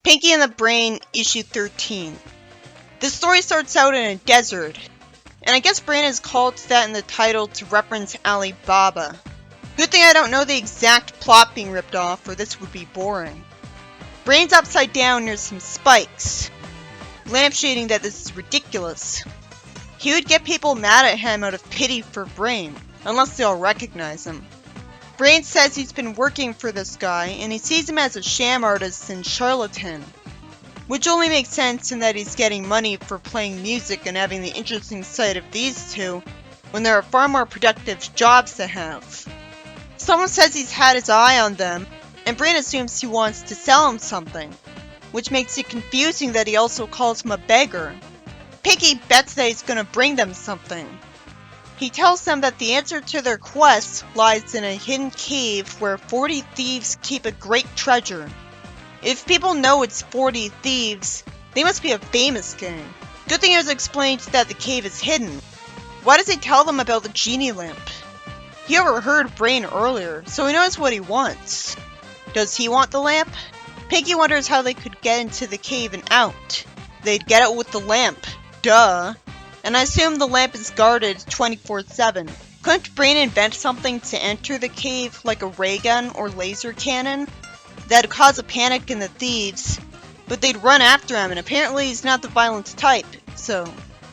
Pinky and the Brain, issue 13. The story starts out in a desert, and I guess Brain is called that in the title to reference Alibaba. Good thing I don't know the exact plot being ripped off, or this would be boring. Brain's upside down near some spikes, lampshading that this is ridiculous. He would get people mad at him out of pity for Brain, unless they all recognize him. Brain says he's been working for this guy, and he sees him as a sham artist and charlatan. Which only makes sense in that he's getting money for playing music and having the interesting sight of these two, when there are far more productive jobs to have. Someone says he's had his eye on them, and Brain assumes he wants to sell him something, which makes it confusing that he also calls him a beggar. Pinky bets that he's gonna bring them something. He tells them that the answer to their quest lies in a hidden cave where 40 thieves keep a great treasure. If people know it's 40 thieves, they must be a famous gang. Good thing it was explained that the cave is hidden. Why does he tell them about the genie lamp? He overheard Brain earlier, so he knows what he wants. Does he want the lamp? Pinky wonders how they could get into the cave and out. They'd get it with the lamp. Duh. And I assume the lamp is guarded 24/7. Couldn't Brain invent something to enter the cave, like a ray gun or laser cannon? That'd cause a panic in the thieves, but they'd run after him, and apparently he's not the violent type, so...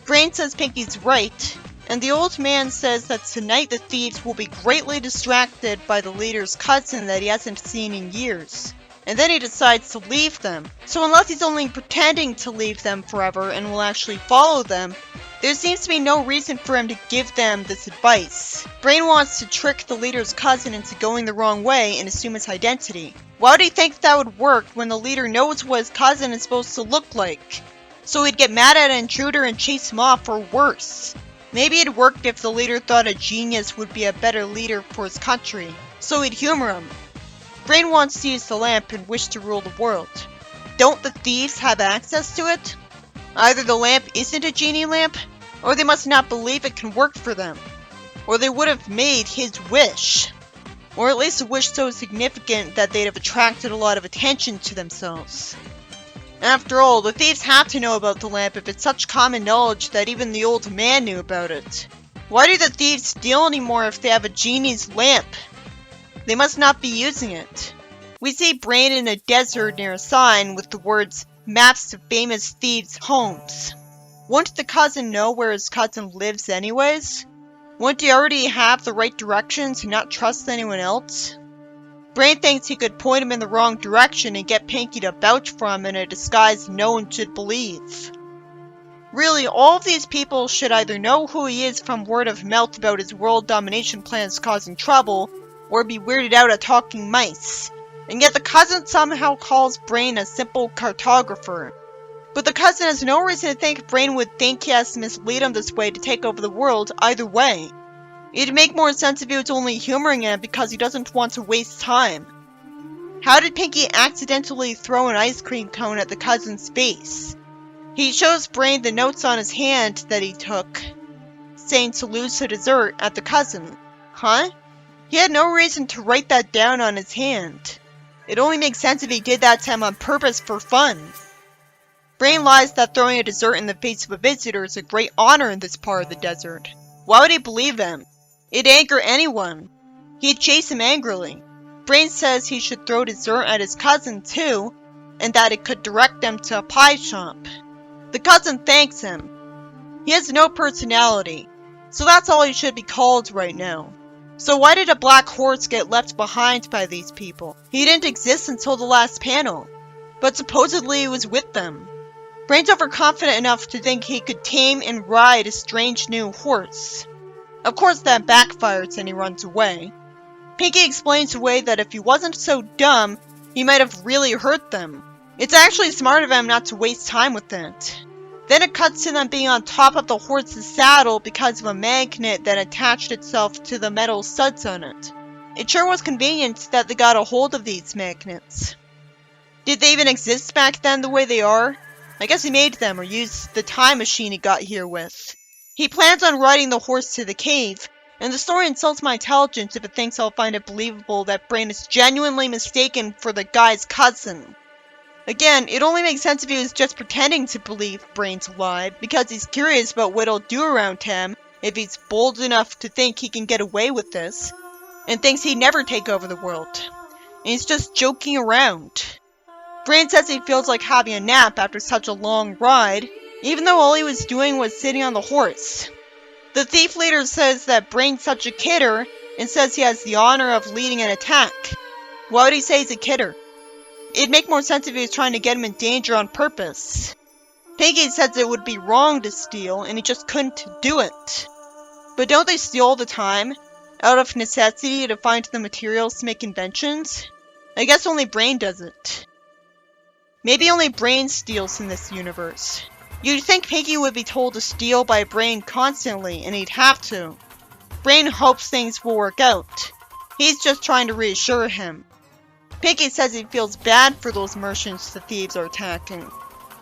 Brain says Pinky's right, and the old man says that tonight the thieves will be greatly distracted by the leader's cousin that he hasn't seen in years. And then he decides to leave them. So unless he's only pretending to leave them forever and will actually follow them, there seems to be no reason for him to give them this advice. Brain wants to trick the leader's cousin into going the wrong way and assume his identity. Why would he think that would work when the leader knows what his cousin is supposed to look like? So he'd get mad at an intruder and chase him off, or worse. Maybe it'd work if the leader thought a genius would be a better leader for his country, so he'd humor him. Brain wants to use the lamp and wish to rule the world. Don't the thieves have access to it? Either the lamp isn't a genie lamp, or they must not believe it can work for them. Or they would have made his wish. Or at least a wish so significant that they'd have attracted a lot of attention to themselves. After all, the thieves have to know about the lamp if it's such common knowledge that even the old man knew about it. Why do the thieves steal anymore if they have a genie's lamp? They must not be using it. We see Brain in a desert near a sign with the words, "Maps to famous thieves' homes." Wouldn't the cousin know where his cousin lives anyways? Wouldn't he already have the right directions and not trust anyone else? Brain thinks he could point him in the wrong direction and get Pinky to vouch for him in a disguise no one should believe. Really, all of these people should either know who he is from word of mouth about his world domination plans causing trouble, or be weirded out at talking mice. And yet the cousin somehow calls Brain a simple cartographer. But the cousin has no reason to think Brain would think he has to mislead him this way to take over the world either way. It'd make more sense if he was only humoring him because he doesn't want to waste time. How did Pinky accidentally throw an ice cream cone at the cousin's face? He shows Brain the notes on his hand that he took, saying to lose the dessert at the cousin. Huh? He had no reason to write that down on his hand. It only makes sense if he did that to him on purpose for fun. Brain lies that throwing a dessert in the face of a visitor is a great honor in this part of the desert. Why would he believe him? It'd anger anyone. He'd chase him angrily. Brain says he should throw dessert at his cousin too, and that it could direct them to a pie shop. The cousin thanks him. He has no personality, so that's all he should be called right now. So why did a black horse get left behind by these people? He didn't exist until the last panel, but supposedly he was with them. Brain's overconfident enough to think he could tame and ride a strange new horse. Of course that backfires and he runs away. Pinky explains away that if he wasn't so dumb, he might have really hurt them. It's actually smart of him not to waste time with it. Then it cuts to them being on top of the horse's saddle because of a magnet that attached itself to the metal studs on it. It sure was convenient that they got a hold of these magnets. Did they even exist back then the way they are? I guess he made them or used the time machine he got here with. He plans on riding the horse to the cave, and the story insults my intelligence if it thinks I'll find it believable that Brain is genuinely mistaken for the guy's cousin. Again, it only makes sense if he was just pretending to believe Brain's alive, because he's curious about what he'll do around him if he's bold enough to think he can get away with this, and thinks he'd never take over the world. And he's just joking around. Brain says he feels like having a nap after such a long ride, even though all he was doing was sitting on the horse. The thief leader says that Brain's such a kidder, and says he has the honor of leading an attack. Why would he say he's a kidder? It'd make more sense if he was trying to get him in danger on purpose. Pinky says it would be wrong to steal, and he just couldn't do it. But don't they steal all the time, out of necessity to find the materials to make inventions? I guess only Brain does it. Maybe only Brain steals in this universe. You'd think Pinky would be told to steal by Brain constantly, and he'd have to. Brain hopes things will work out. He's just trying to reassure him. Pinky says he feels bad for those merchants the thieves are attacking,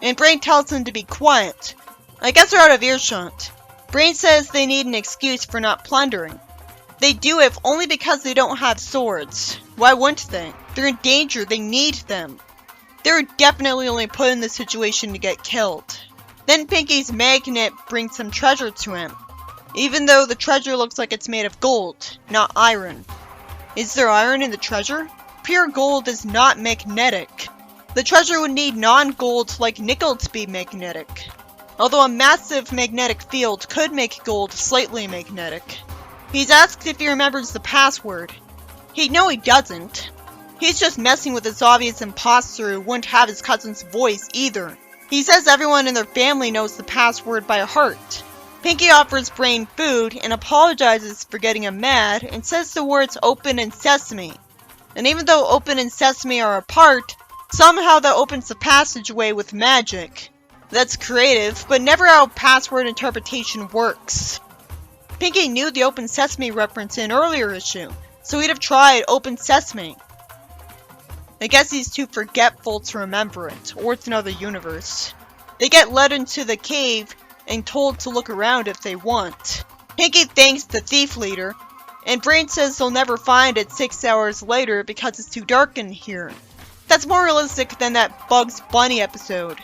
and Brain tells him to be quiet. I guess they're out of earshot. Brain says they need an excuse for not plundering. They do if only because they don't have swords. Why wouldn't they? They're in danger, they need them. They were definitely only put in this situation to get killed. Then Pinky's magnet brings some treasure to him, even though the treasure looks like it's made of gold, not iron. Is there iron in the treasure? Pure gold is not magnetic. The treasure would need non-gold like nickel to be magnetic. Although a massive magnetic field could make gold slightly magnetic. He's asked if he remembers the password. He'd know he doesn't. He's just messing with this obvious imposter who wouldn't have his cousin's voice either. He says everyone in their family knows the password by heart. Pinky offers Brain food and apologizes for getting him mad and says the words open and sesame. And even though open and sesame are apart, somehow that opens the passageway with magic. That's creative, but never how password interpretation works. Pinky knew the open sesame reference in an earlier issue, so he'd have tried open sesame. I guess he's too forgetful to remember it, or it's another universe. They get led into the cave and told to look around if they want. Pinky thanks the thief leader, and Brain says they'll never find it 6 hours later because it's too dark in here. That's more realistic than that Bugs Bunny episode,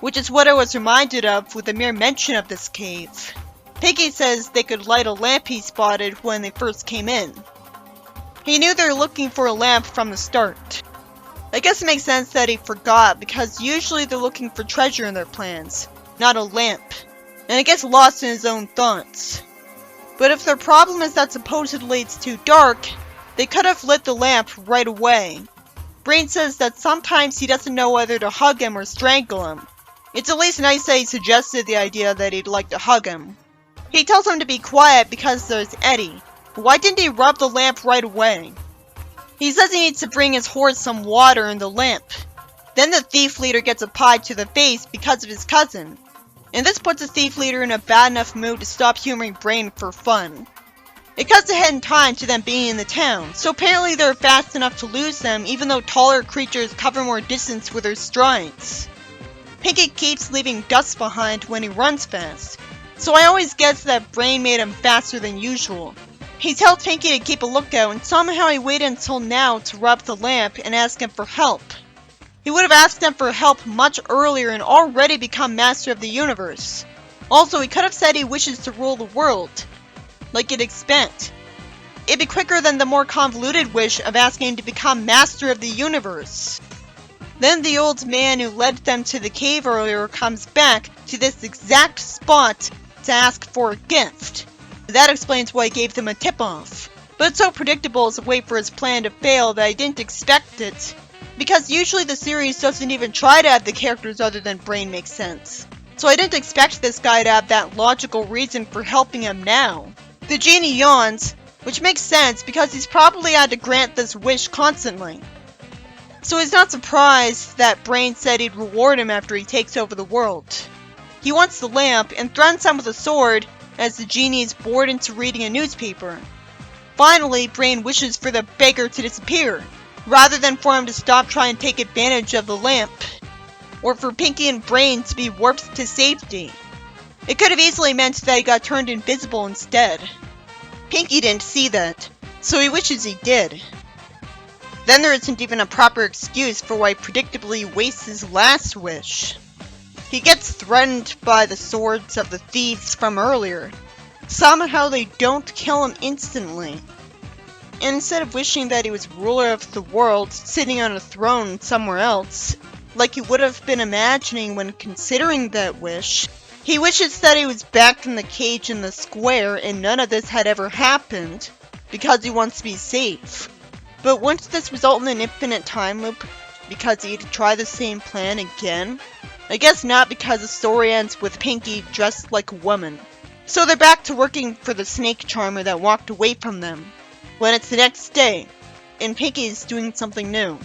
which is what I was reminded of with the mere mention of this cave. Pinky says they could light a lamp he spotted when they first came in. He knew they were looking for a lamp from the start. I guess it makes sense that he forgot, because usually they're looking for treasure in their plans, not a lamp, and he gets lost in his own thoughts. But if their problem is that supposedly it's too dark, they could have lit the lamp right away. Brain says that sometimes he doesn't know whether to hug him or strangle him. It's at least nice that he suggested the idea that he'd like to hug him. He tells him to be quiet because there's Eddie. Why didn't he rub the lamp right away? He says he needs to bring his horse some water in the lamp. Then the thief leader gets a pie to the face because of his cousin. And this puts the thief leader in a bad enough mood to stop humoring Brain for fun. It cuts ahead in time to them being in the town, so apparently they're fast enough to lose them even though taller creatures cover more distance with their strides. Pinky keeps leaving dust behind when he runs fast, so I always guess that Brain made him faster than usual. He tells Pinky to keep a lookout, and somehow he waited until now to rub the lamp and ask him for help. He would have asked him for help much earlier and already become master of the universe. Also, he could have said he wishes to rule the world, like you'd expect. It'd be quicker than the more convoluted wish of asking him to become master of the universe. Then the old man who led them to the cave earlier comes back to this exact spot to ask for a gift. That explains why he gave them a tip-off. But it's so predictable as a way for his plan to fail that I didn't expect it. Because usually the series doesn't even try to have the characters other than Brain make sense. So I didn't expect this guy to have that logical reason for helping him now. The genie yawns, which makes sense because he's probably had to grant this wish constantly. So he's not surprised that Brain said he'd reward him after he takes over the world. He wants the lamp and threatens him with a sword as the genie is bored into reading a newspaper. Finally, Brain wishes for the beggar to disappear, rather than for him to stop trying to take advantage of the lamp, or for Pinky and Brain to be warped to safety. It could have easily meant that he got turned invisible instead. Pinky didn't see that, so he wishes he did. Then there isn't even a proper excuse for why he predictably wastes his last wish. He gets threatened by the swords of the thieves from earlier. Somehow they don't kill him instantly. And instead of wishing that he was ruler of the world, sitting on a throne somewhere else, like he would have been imagining when considering that wish, he wishes that he was back in the cage in the square and none of this had ever happened, because he wants to be safe. But wouldn't this result in an infinite time loop because he'd try the same plan again? I guess not, because the story ends with Pinky dressed like a woman. So they're back to working for the snake charmer that walked away from them, when it's the next day, and Pinky is doing something new.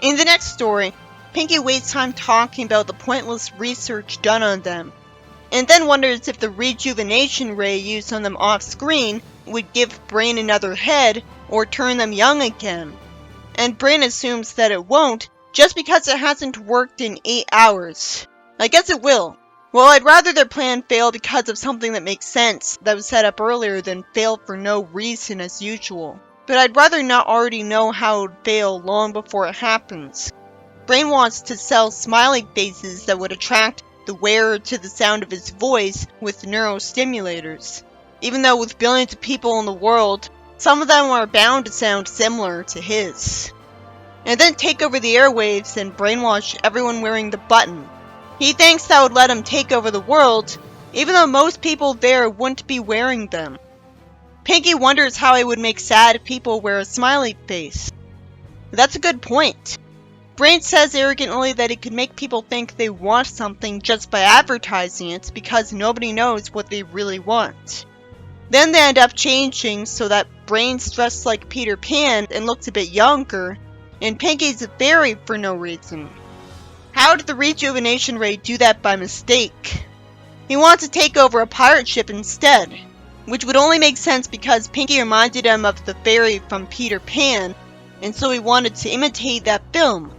In the next story, Pinky wastes time talking about the pointless research done on them, and then wonders if the rejuvenation ray used on them off-screen would give Brain another head or turn them young again. And Brain assumes that it won't, just because it hasn't worked in 8 hours. I guess it will. Well, I'd rather their plan fail because of something that makes sense that was set up earlier than fail for no reason as usual. But I'd rather not already know how it would fail long before it happens. Brain wants to sell smiley faces that would attract the wearer to the sound of his voice with neurostimulators. Even though with billions of people in the world, some of them are bound to sound similar to his. And then take over the airwaves and brainwash everyone wearing the button. He thinks that would let him take over the world, even though most people there wouldn't be wearing them. Pinky wonders how he would make sad people wear a smiley face. That's a good point. Brain says arrogantly that he could make people think they want something just by advertising it because nobody knows what they really want. Then they end up changing so that Brain's dressed like Peter Pan and looks a bit younger, and Pinky's a fairy for no reason. How did the rejuvenation ray do that by mistake? He wants to take over a pirate ship instead, which would only make sense because Pinky reminded him of the fairy from Peter Pan, and so he wanted to imitate that film.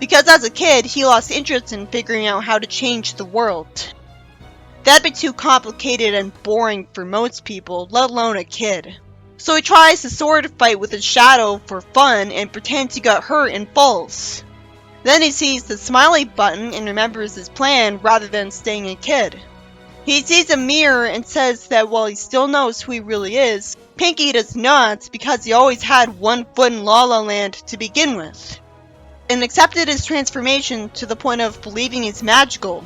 Because as a kid, he lost interest in figuring out how to change the world. That'd be too complicated and boring for most people, let alone a kid. So he tries to sword fight with his shadow for fun and pretends he got hurt and falls. Then he sees the smiley button and remembers his plan rather than staying a kid. He sees a mirror and says that while he still knows who he really is, Pinky does not because he always had one foot in La La Land to begin with. And accepted his transformation to the point of believing he's magical.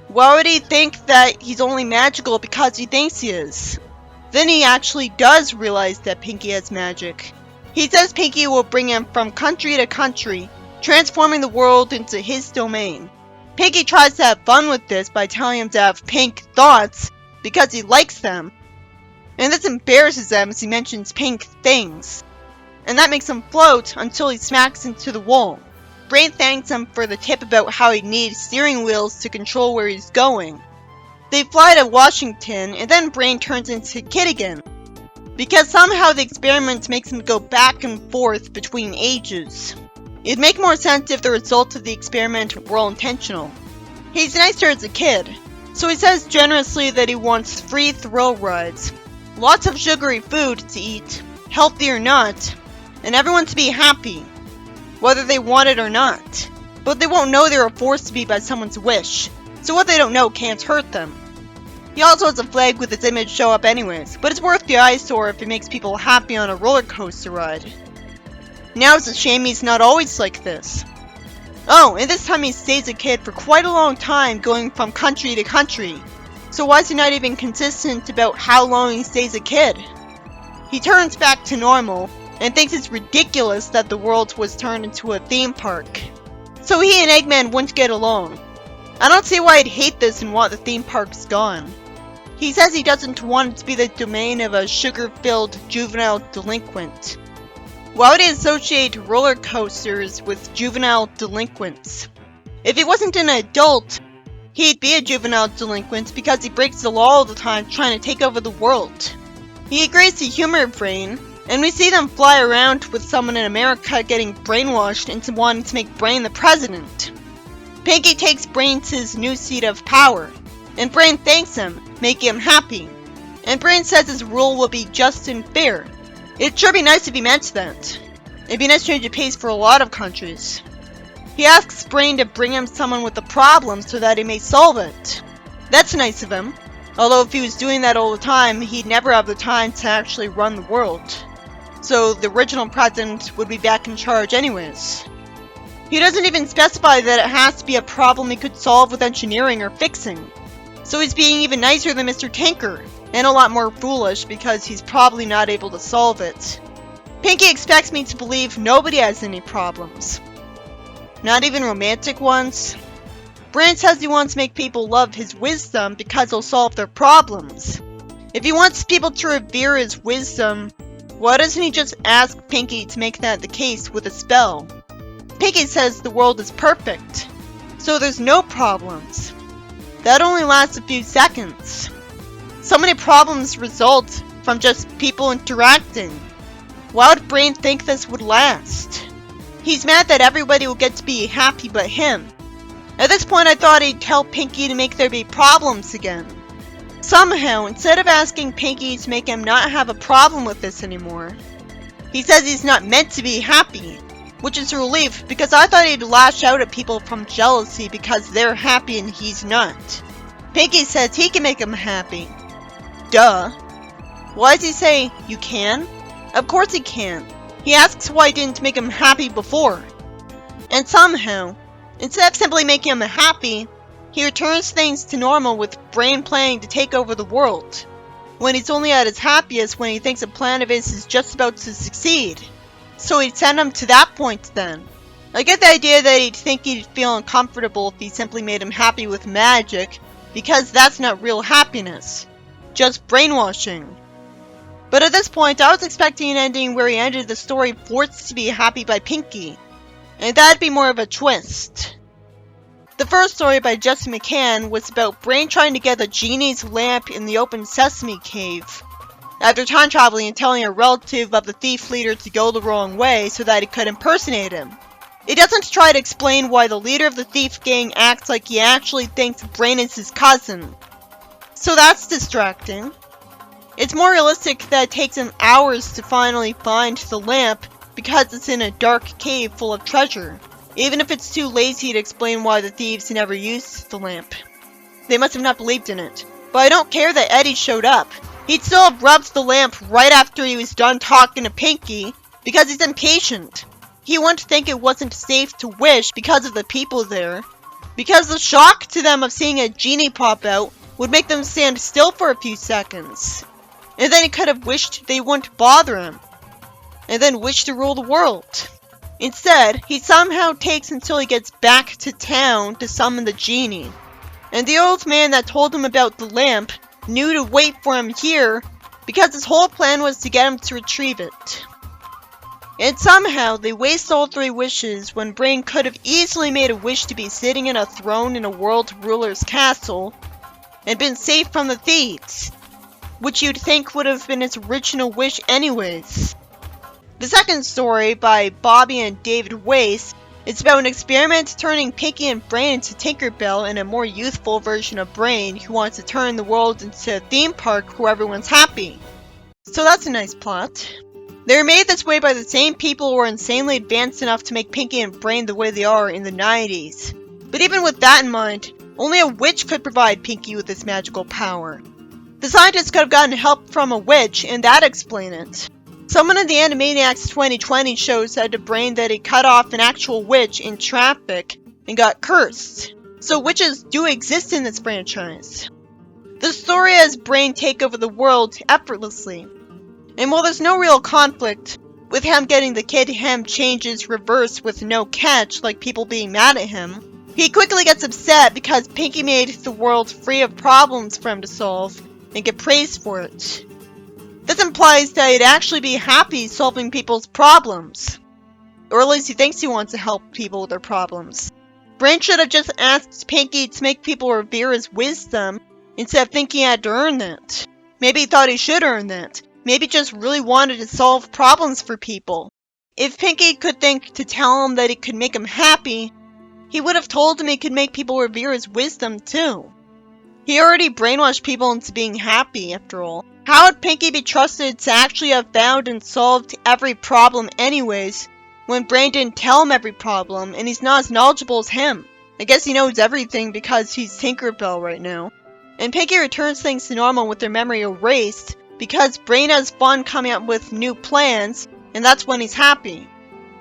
Why would he think that he's only magical because he thinks he is? Then he actually does realize that Pinky has magic. He says Pinky will bring him from country to country, transforming the world into his domain. Pinky tries to have fun with this by telling him to have pink thoughts because he likes them. And this embarrasses him as he mentions pink things. And that makes him float until he smacks into the wall. Brain thanks him for the tip about how he needs steering wheels to control where he's going. They fly to Washington, and then Brain turns into a kid again. Because somehow the experiment makes him go back and forth between ages. It'd make more sense if the results of the experiment were all intentional. He's nicer as a kid, so he says generously that he wants free thrill rides, lots of sugary food to eat, healthy or not, and everyone to be happy, whether they want it or not. But they won't know they were forced to be by someone's wish, so what they don't know can't hurt them. He also has a flag with his image show up anyways, but it's worth the eyesore if it makes people happy on a roller coaster ride. Now it's a shame he's not always like this. Oh, and this time he stays a kid for quite a long time, going from country to country. So why is he not even consistent about how long he stays a kid? He turns back to normal, and thinks it's ridiculous that the world was turned into a theme park. So he and Eggman wouldn't get along. I don't see why he'd hate this and want the theme parks gone. He says he doesn't want it to be the domain of a sugar-filled juvenile delinquent. Why would he associate roller coasters with juvenile delinquents? If he wasn't an adult, he'd be a juvenile delinquent because he breaks the law all the time trying to take over the world. He agrees to humor Brain, and we see them fly around with someone in America getting brainwashed into wanting to make Brain the president. Pinky takes Brain to his new seat of power, and Brain thanks him, making him happy. And Brain says his rule will be just and fair. It'd sure be nice if he meant that. It'd be an exchange of pace for a lot of countries. He asks Brain to bring him someone with a problem so that he may solve it. That's nice of him. Although if he was doing that all the time, he'd never have the time to actually run the world. So the original president would be back in charge anyways. He doesn't even specify that it has to be a problem he could solve with engineering or fixing. So he's being even nicer than Mr. Tinker, and a lot more foolish because he's probably not able to solve it. Pinky expects me to believe nobody has any problems. Not even romantic ones. Brain says he wants to make people love his wisdom because he'll solve their problems. If he wants people to revere his wisdom, why doesn't he just ask Pinky to make that the case with a spell? Pinky says the world is perfect, so there's no problems. That only lasts a few seconds. So many problems result from just people interacting. Why would Brain think this would last? He's mad that everybody will get to be happy but him. At this point I thought he'd tell Pinky to make there be problems again. Somehow, instead of asking Pinky to make him not have a problem with this anymore, he says he's not meant to be happy, which is a relief because I thought he'd lash out at people from jealousy because they're happy and he's not. Pinky says he can make him happy. Duh. Why does he say, you can? Of course he can. He asks why I didn't make him happy before. And somehow, instead of simply making him happy, he returns things to normal with Brain planning to take over the world, when he's only at his happiest when he thinks a plan of his is just about to succeed. So he'd send him to that point then. I get the idea that he'd think he'd feel uncomfortable if he simply made him happy with magic, because that's not real happiness, just brainwashing. But at this point, I was expecting an ending where he ended the story forced to be happy by Pinky, and that'd be more of a twist. The first story by Jesse McCann was about Brain trying to get the genie's lamp in the open sesame cave, after time traveling and telling a relative of the thief leader to go the wrong way so that he could impersonate him. It doesn't try to explain why the leader of the thief gang acts like he actually thinks Brain is his cousin. So that's distracting. It's more realistic that it takes him hours to finally find the lamp because it's in a dark cave full of treasure, even if it's too lazy to explain why the thieves never used the lamp. They must have not believed in it. But I don't care that Eddie showed up. He'd still have rubbed the lamp right after he was done talking to Pinky because he's impatient. He wouldn't think it wasn't safe to wish because of the people there, because the shock to them of seeing a genie pop out would make them stand still for a few seconds. And then he could have wished they wouldn't bother him, and then wished to rule the world. Instead, he somehow takes until he gets back to town to summon the genie. And the old man that told him about the lamp knew to wait for him here because his whole plan was to get him to retrieve it. And somehow they waste all three wishes when Brain could have easily made a wish to be sitting in a throne in a world ruler's castle and been safe from the thieves, which you'd think would have been his original wish anyways. The second story, by Bobby and David Wace, is about an experiment turning Pinky and Brain into Tinkerbell and a more youthful version of Brain who wants to turn the world into a theme park where everyone's happy. So that's a nice plot. They were made this way by the same people who were insanely advanced enough to make Pinky and Brain the way they are in the 90s. But even with that in mind, only a witch could provide Pinky with this magical power. The scientists could have gotten help from a witch, and that'd explain it. Someone in the Animaniacs 2020 show said to Brain that he cut off an actual witch in traffic and got cursed. So witches do exist in this franchise. The story has Brain take over the world effortlessly. And while there's no real conflict, with him getting the kid hem changes reversed with no catch like people being mad at him, he quickly gets upset because Pinky made the world free of problems for him to solve and get praised for it. This implies that he'd actually be happy solving people's problems. Or at least he thinks he wants to help people with their problems. Brain should have just asked Pinky to make people revere his wisdom instead of thinking he had to earn that. Maybe he thought he should earn that. Maybe just really wanted to solve problems for people. If Pinky could think to tell him that he could make him happy, he would have told him he could make people revere his wisdom too. He already brainwashed people into being happy, after all. How would Pinky be trusted to actually have found and solved every problem anyways, when Brain didn't tell him every problem, and he's not as knowledgeable as him. I guess he knows everything because he's Tinkerbell right now. And Piggy returns things to normal with their memory erased because Brain has fun coming up with new plans, and that's when he's happy.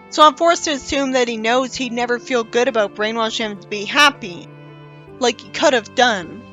So I'm forced to assume that he knows he'd never feel good about brainwashing him to be happy, like he could have done.